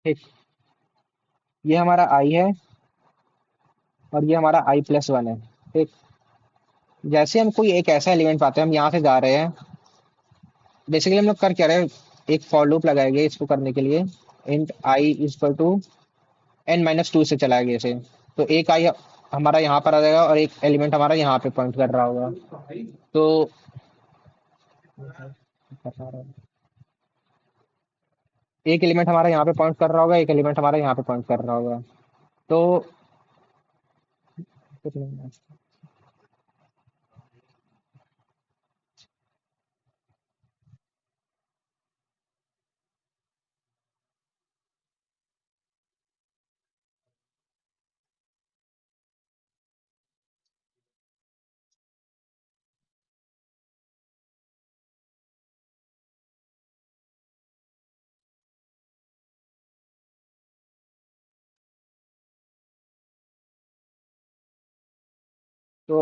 ठीक। ये हमारा आई है और ये हमारा आई+1 है। ठीक। जैसे हम कोई एक ऐसा एलिमेंट पाते हैं, हम यहाँ से जा रहे हैं, बेसिकली हम लोग कर क्या रहे हैं, एक फॉर लूप लगाएंगे इसको करने के लिए। Int I is equal to n-2 से चलाएंगे इसे। तो एक आई हमारा यहाँ पर आ जाएगा और एक एलिमेंट हमारा यहाँ पे पॉइंट कर रहा होगा। तो एक एलिमेंट हमारा यहाँ पे पॉइंट कर रहा होगा, एक एलिमेंट हमारा यहाँ पे पॉइंट कर रहा होगा। तो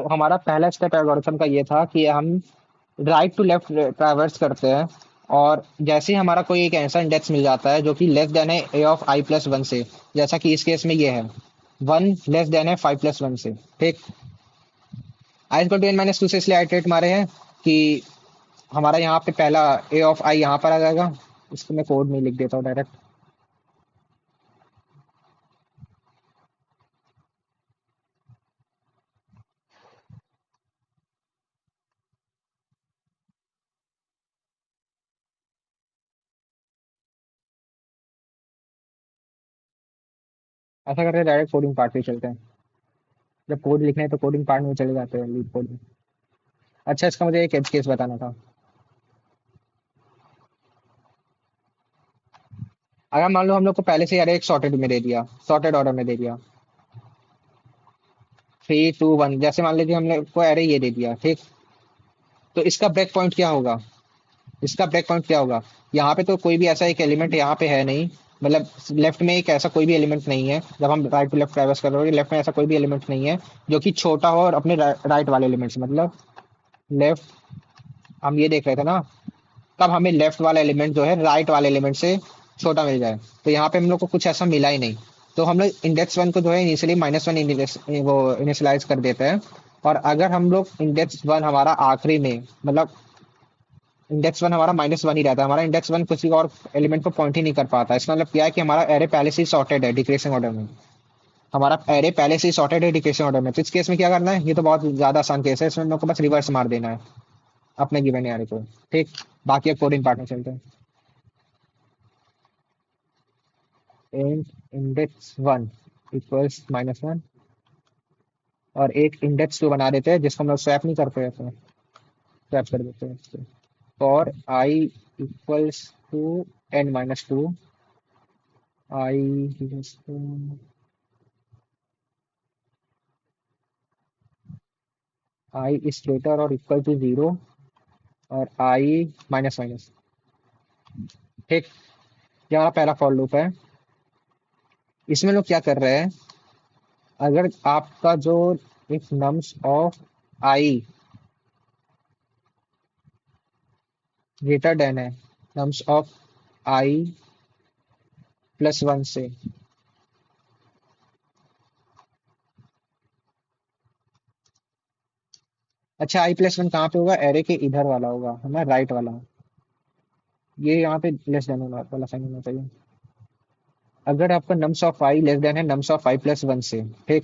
हमारा पहला स्टेप एल्गोरिथम का ये था कि हम राइट टू लेफ्ट ट्रैवर्स करते हैं, और जैसे ही हमारा कोई एक ऐसा इंडेक्स मिल जाता है जो कि लेस देन है ए ऑफ आई+1 से, जैसा कि इस केस में ये है, 1 लेस देन है 5+1 से। ठीक। आई इक्वल टू n-2 से इसलिए आइटरेट मारे हैं कि हमारा यहाँ पे पहला ए ऑफ आई यहाँ पर आ जाएगा। इसको मैं कोड में लिख देता हूँ डायरेक्ट। ऐसा करके डायरेक्ट कोडिंग पार्ट पे चलते हैं। जब कोड लिखना है तो कोडिंग पार्ट में चले जाते हैं, लीड कोड में। अच्छा, इसका मुझे एक एज केस बताना था। अगर मान लो हम लोग को पहले से अरे एक सॉर्टेड में दे दिया, सॉर्टेड ऑर्डर में दे दिया, 3 2 1, जैसे मान लीजिए हमने को अरे ये दे दिया। ठीक। तो इसका ब्रेक पॉइंट क्या होगा, इसका ब्रेक पॉइंट क्या होगा? यहाँ पे तो कोई भी ऐसा एक एलिमेंट यहाँ पे है नहीं, मतलब लेफ्ट में एक ऐसा कोई भी एलिमेंट नहीं है। जब हम राइट टू लेफ्ट ट्रैवर्स कर रहे हो, लेफ्ट में ऐसा कोई भी एलिमेंट नहीं है जो कि छोटा हो और अपने राइट वाले एलिमेंट से, मतलब लेफ्ट, हम ये देख रहे थे ना, तब हमें लेफ्ट वाला एलिमेंट जो है राइट वाले एलिमेंट से छोटा मिल जाए। तो यहाँ पे हम लोग को कुछ ऐसा मिला ही नहीं। तो हम लोग इंडेक्स 1 को जो है इनिशियली -1 वो इनिशियलाइज कर देते हैं। और अगर हम लोग इंडेक्स 1 हमारा आखिरी में, मतलब इंडेक्स 1 हमारा -1 ही रहता है, हमारा इंडेक्स 1 किसी और एलिमेंट को पॉइंट ही नहीं कर पाता। इसका मतलब क्या है कि हमारा एरे पहले से ही सॉर्टेड है डिक्रीजिंग ऑर्डर में। हमारा एरे पहले से ही सॉर्टेड है डिक्रीजिंग ऑर्डर में। तो इस केस में क्या करना है, ये तो बहुत ज्यादा आसान केस है, इसमें हम लोग को बस रिवर्स मार देना है अपने गिवन एरे को। ठीक। बाकी अब कोडिंग पार्ट में चलते हैं। int index 1 इक्वल्स -1, और एक इंडेक्स 2 बना देते हैं जिसको हम लोग स्वैप नहीं करते हैं, स्वैप कर देते हैं इसको। For I equals to n-2, I I is greater और इक्वल टू 0, और आई माइनस माइनस। ठीक। ये हमारा पहला फॉर लूप है। इसमें लोग क्या कर रहे हैं, अगर आपका जो एक nums of I greater than है नम्स ऑफ आई+1 से, अच्छा आई+1 कहाँ पे होगा, एरे के इधर वाला होगा, है ना, राइट वाला। ये यहाँ पे लेस देन वाला साइन होना चाहिए। अगर आपका nums of I less than है नम्स ऑफ आई+1 से। ठीक।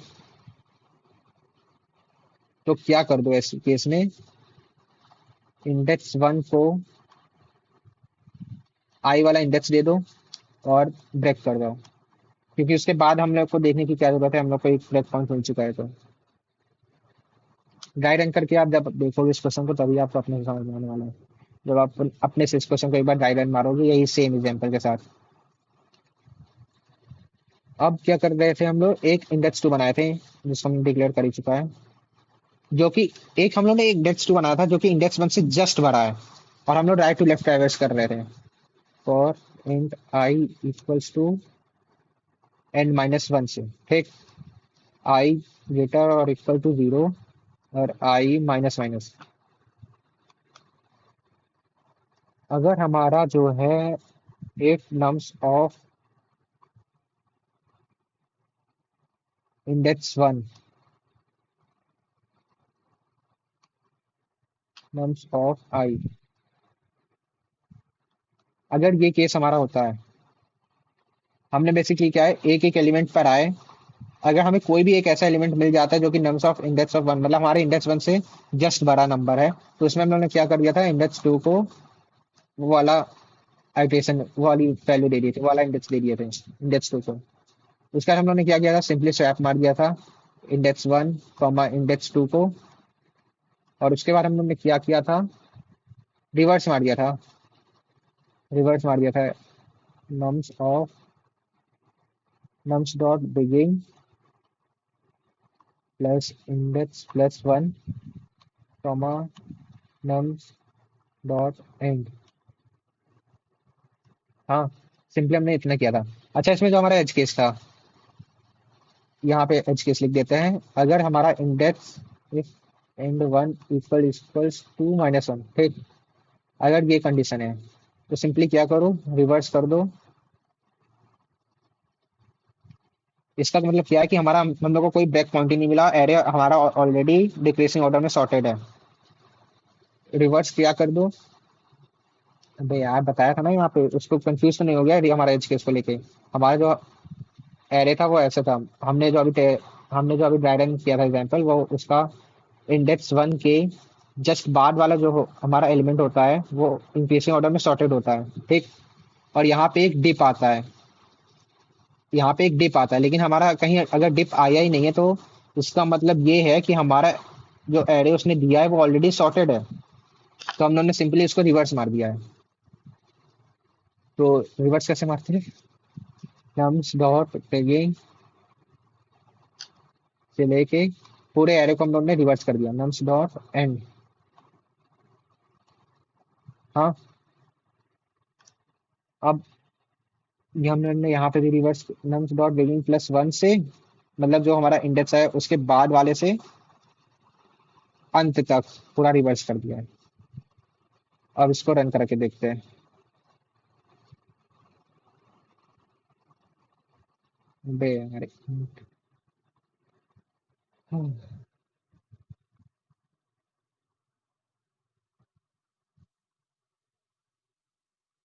तो क्या कर दो इस केस में, इंडेक्स वन को आई वाला इंडेक्स दे दो और ब्रेक कर दो, क्योंकि उसके बाद हम लोग को देखने की क्या जरूरत है, हम लोग को एक ब्रेक पॉइंट मिल चुका है। तो गाइड रन करके आप जब देखोगे इस क्वेश्चन को तभी आपको अपने से समझ में आने वाला है, जब आप अपने से इस क्वेश्चन को एक बार गाइड रन मारोगे यही सेम एग्जाम्पल के साथ। अब क्या कर रहे थे हम लोग, एक इंडेक्स टू बनाए थे जिसको हम डिक्लेयर कर ही चुका है, जो कि एक हम लोग ने एक इंडेक्स टू बनाया था जो कि इंडेक्स वन से जस्ट बड़ा है, और हम लोग राइट टू लेफ्ट ट्रैवर्स कर रहे थे। For int i equals to n minus one से, ठीक, आई ग्रेटर और इक्वल टू जीरो और आई माइनस माइनस। अगर हमारा जो है if nums of index one nums of i, अगर ये केस हमारा होता है, हमने बेसिकली क्या है एक एक एलिमेंट पर आए, अगर हमें कोई भी एक ऐसा एलिमेंट मिल जाता है जो कि nums of index of one मतलब हमारे इंडेक्स वन से जस्ट बड़ा नंबर है, तो उसमें हम लोगों ने क्या कर दिया था, इंडेक्स टू को वो वाला आइट्रेशन वो वाली वैल्यू दे दी थी, वो वाला इंडेक्स दे दिए थे इंडेक्स टू को। उसके बाद हम लोगों ने क्या किया था, सिंपली स्वैप मार दिया था index one comma index two को, और उसके बाद हम लोगों ने क्या किया था, रिवर्स मार दिया था, रिवर्स मार दिया था nums of nums dot begin plus index plus one comma nums dot and. हाँ, सिंपली हमने इतना किया था। अच्छा, इसमें जो हमारा एज केस था, यहाँ पे एज केस लिख देते हैं, अगर हमारा index if end one equals to minus one, ठीक, अगर ये कंडीशन है तो सिंपली क्या करो, रिवर्स कर दो। इसका तो मतलब क्या है कि हमारा हम लोग को कोई ब्रेक पॉइंट ही नहीं मिला, एरे हमारा ऑलरेडी डिक्रीजिंग ऑर्डर में सॉर्टेड है। रिवर्स क्या कर दो, अबे यार बताया था ना यहाँ पे, उसको कंफ्यूज तो नहीं हो गया हमारा एज केस को लेके। हमारा जो एरे था वो ऐसे था, हमने जो अभी ड्राइडन किया था एग्जांपल, वो उसका इंडेक्स वन के जस्ट बाद वाला जो हमारा एलिमेंट होता है वो इंक्रीजिंग ऑर्डर में सॉर्टेड होता है, ठीक। और यहाँ पे एक डिप आता है, यहाँ पे एक डिप आता है, लेकिन हमारा कहीं अगर डिप आया ही नहीं है तो उसका मतलब ये है कि हमारा जो एरे उसने दिया है वो ऑलरेडी सॉर्टेड है। तो हम लोगों ने सिंपली उसको रिवर्स मार दिया है। तो रिवर्स कैसे मारते हैं, नम्स डॉट टैगिंग से लेके पूरे एरे को हम लोगों ने रिवर्स कर दिया, नम्स डॉट एंड। हाँ, अब ये हमने यहाँ पे भी reverse nums dot begin plus one से, मतलब जो हमारा इंडेक्स है उसके बाद वाले से अंत तक पूरा रिवर्स कर दिया है। अब इसको रन करके देखते हैं। बे यार,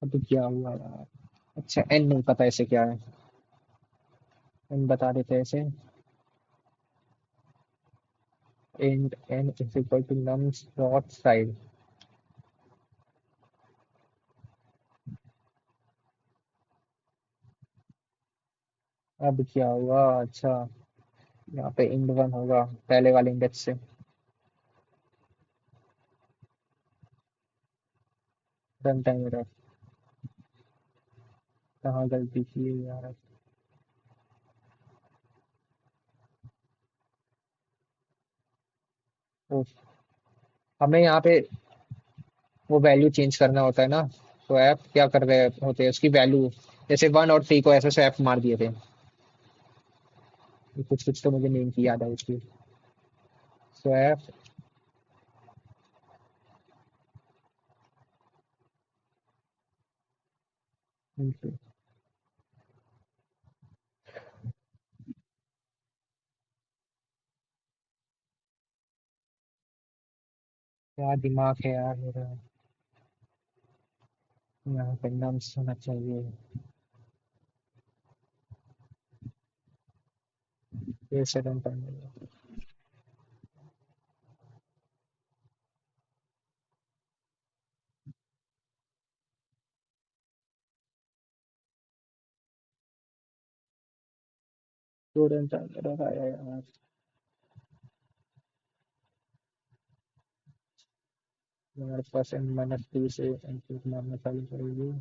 अब क्या हुआ यार। अच्छा, एन नहीं पता ऐसे क्या है, एन बता देते हैं ऐसे, end N is equal to nums dot size. अब क्या हुआ, अच्छा, यहाँ पे इंड वन होगा पहले वाले इंडेक्स से। रन टाइम एरर, कहाँ गलती की है यार। तो हमें यहाँ पे वो वैल्यू चेंज करना होता है ना, तो ऐप क्या कर रहे होते हैं उसकी वैल्यू, जैसे वन और थ्री को ऐसे स्वैप मार दिए थे। कुछ कुछ तो मुझे नेम की याद है उसकी, स्वैप। क्या दिमाग है यार मेरा, यहाँ पे नम्स होना चाहिए, ये से रन करने तुरंत अंदर आया यार। हमारे पास -2 से इनपुट मारना चालू करेगी।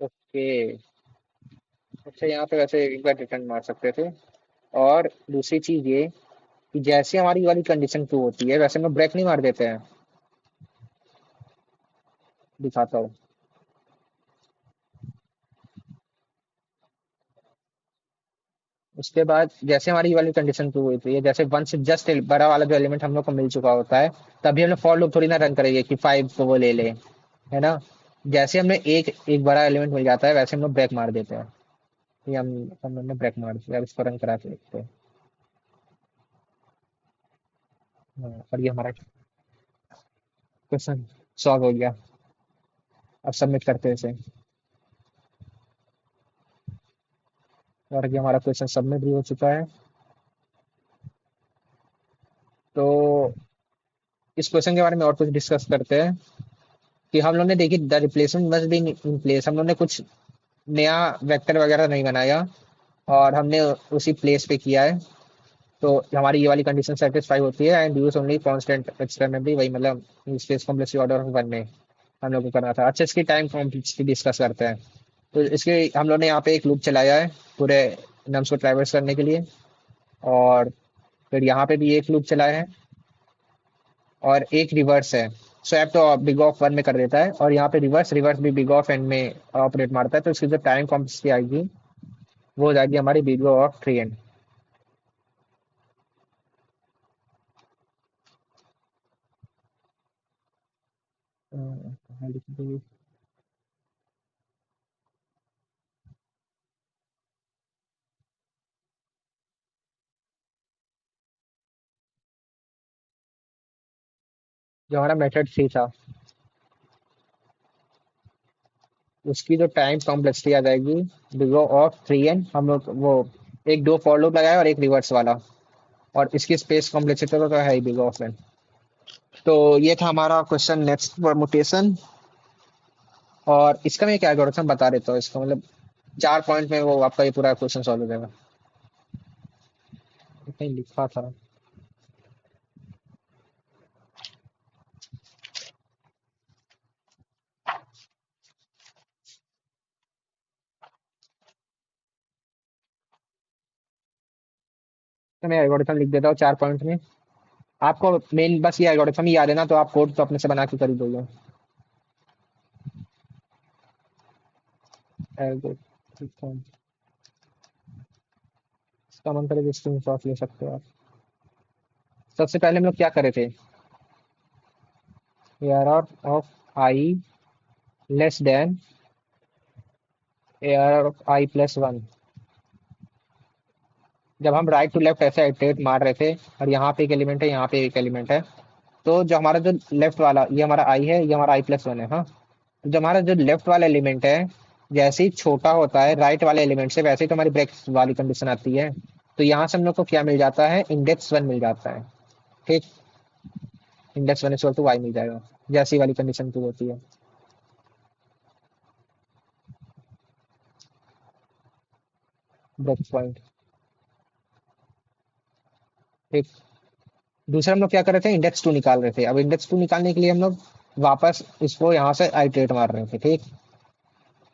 ओके। अच्छा, यहाँ पे वैसे एक बार रिटर्न मार सकते थे। और दूसरी चीज ये कि जैसे हमारी वाली कंडीशन ट्रू होती है वैसे हम लोग ब्रेक नहीं मार देते हैं। दिखाता हूँ। उसके बाद जैसे हमारी ये वाली कंडीशन ट्रू होती है, जैसे वन से जस्ट बड़ा वाला जो एलिमेंट हम लोग को मिल चुका होता है, तभी हम लोग फॉर लूप थोड़ी ना रन करेंगे कि 5 को वो ले ले, है ना। जैसे हमने एक एक बड़ा एलिमेंट मिल जाता है वैसे हम लोग ब्रेक मार देते हैं। ये हमने ब्रेक मार दिया। अब इसको रन करा के देखते हैं। हाँ, और ये हमारा क्वेश्चन सॉल्व हो गया। अब सबमिट करते हैं इसे। और ये हमारा क्वेश्चन सबमिट भी हो चुका है। तो इस क्वेश्चन के बारे में और कुछ डिस्कस करते हैं कि हम लोग ने देखी the replacement must be in place. हम लोग ने कुछ नया वेक्टर वगैरह नहीं बनाया और हमने उसी प्लेस पे किया है। तो हमारी ये वाली कंडीशन सेटिस्फाई होती है and use only constant extra memory, वही मतलब space complexity order of one में हम लोग को करना था। अच्छा, इसकी टाइम कॉम्प्लेक्सिटी डिस्कस करते हैं। तो इसके हम लोग ने यहाँ पे एक लूप चलाया है पूरे नम्स को ट्रैवर्स करने के लिए। और फिर यहाँ पे भी एक लूप चलाया है और एक रिवर्स है। स्वैप तो बिग ऑफ वन में कर देता है और यहाँ पे रिवर्स रिवर्स भी बिग ऑफ एंड में ऑपरेट मारता है। तो इसकी जो टाइम कॉम्प्लेक्सिटी आएगी वो हो जाएगी हमारी बिग ऑफ 3n। जो हमारा मेथड सी था उसकी जो टाइम कॉम्प्लेक्सिटी आ जाएगी बिगो ऑफ 3n। हम लोग वो एक दो फॉर लूप लगाया और एक रिवर्स वाला। और इसकी स्पेस कॉम्प्लेक्सिटी तो है ही बिग ऑफ n। तो ये था हमारा क्वेश्चन नेक्स्ट परमुटेशन। और इसका मैं क्या एल्गोरिथम बता देता हूँ। इसका मतलब 4 पॉइंट में वो आपका ये पूरा क्वेश्चन सॉल्व हो जाएगा। कहीं लिखा था। तो मैं एल्गोरिथम लिख देता हूँ 4 पॉइंट में। आपको मेन बस ये एल्गोरिथम ही याद है ना, तो आप कोड तो अपने से बना के कर ही दोगे। एल्गोरिथम इसका मन करे स्क्रीन शॉट ले सकते हो आप। सबसे पहले हम लोग क्या करे थे। ARR of I less than ARR of I plus one. जब हम राइट टू लेफ्ट ऐसे इटरेट मार रहे थे और यहाँ पे एक एलिमेंट है यहाँ पे एक एलिमेंट है, तो जो हमारा जो लेफ्ट वाला ये हमारा आई है, ये हमारा आई प्लस वन है। हाँ, तो जो हमारा जो लेफ्ट वाला एलिमेंट है जैसे ही छोटा होता है राइट वाले एलिमेंट से, वैसे ही तो हमारी ब्रेक वाली कंडीशन आती है। तो यहाँ से हम लोग को क्या मिल जाता है, इंडेक्स वन मिल जाता है। ठीक। Index one equal to y मिल जाएगा जैसी वाली कंडीशन टू होती है। Break point. ठीक। दूसरा हम लोग क्या कर रहे थे, इंडेक्स टू निकाल रहे थे। अब इंडेक्स टू निकालने के लिए हम लोग वापस इसको यहाँ से आइटरेट मार रहे थे। ठीक।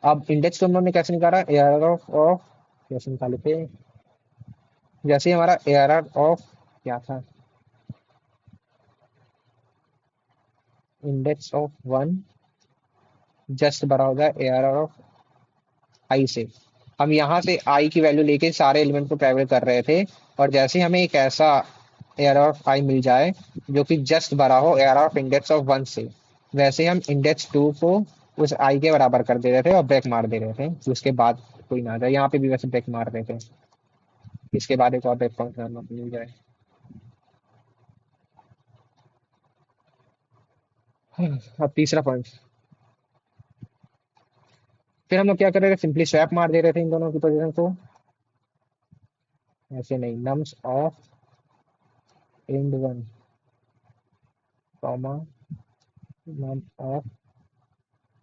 अब इंडेक्स टू हम लोग ने कैसे निकाला, एआरआर ऑफ कैसे निकाले थे। जैसे ही हमारा एआरआर ऑफ क्या था, इंडेक्स ऑफ वन जस्ट बड़ा होगा एआरआर ऑफ आई से। हम यहाँ से आई की वैल्यू लेके सारे एलिमेंट को ट्रैवल कर रहे थे। और जैसे ही हमें एक ऐसा एआर ऑफ आई मिल जाए जो कि जस्ट बड़ा हो AR of index of one से, वैसे ही हम इंडेक्स टू को उस आई के बराबर कर दे रहे थे और ब्रेक मार दे रहे थे कि उसके बाद कोई ना आ जाए। यहाँ पे भी वैसे ब्रेक मार रहे थे, इसके बाद एक और ब्रेक पॉइंट मिल जाए। अब तीसरा पॉइंट, फिर हम लोग क्या कर रहे थे, सिंपली स्वैप मार दे रहे थे इन दोनों की पोजीशन को। ऐसे नहीं, nums of ind one comma num of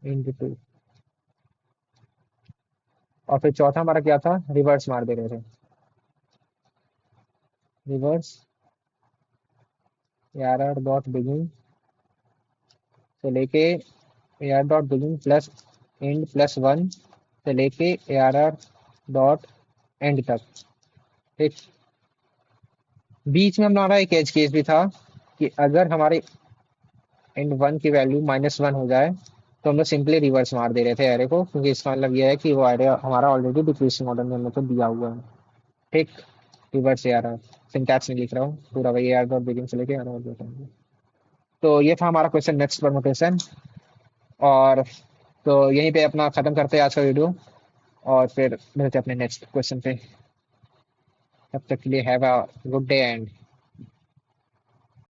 ind two. और फिर चौथा हमारा क्या था, रिवर्स मार दे रहे थे। रिवर्स ARR डॉट बिगिन से लेके AR dot begin plus and plus one से लेके ARR डॉट एंड तक। ठीक। बीच में हमारा एक एज केस भी था कि अगर हमारे एंड वन की वैल्यू -1 हो जाए तो हम लोग सिंपली रिवर्स मार दे रहे थे एरे को, क्योंकि इसका मतलब यह है कि वो एरे हमारा ऑलरेडी डिक्रीजिंग ऑर्डर में हम लोग को दिया हुआ है। ठीक। रिवर्स ARR, सिंटैक्स नहीं लिख रहा हूँ, पूरा वही AR डॉट बिगिन से लेके ARR डॉट एंड। तो ये था हमारा क्वेश्चन नेक्स्ट परमुटेशन। और तो यहीं पे अपना खत्म करते हैं आज का वीडियो, और फिर मिलते हैं अपने नेक्स्ट क्वेश्चन पे। तब तक के लिए have a good day and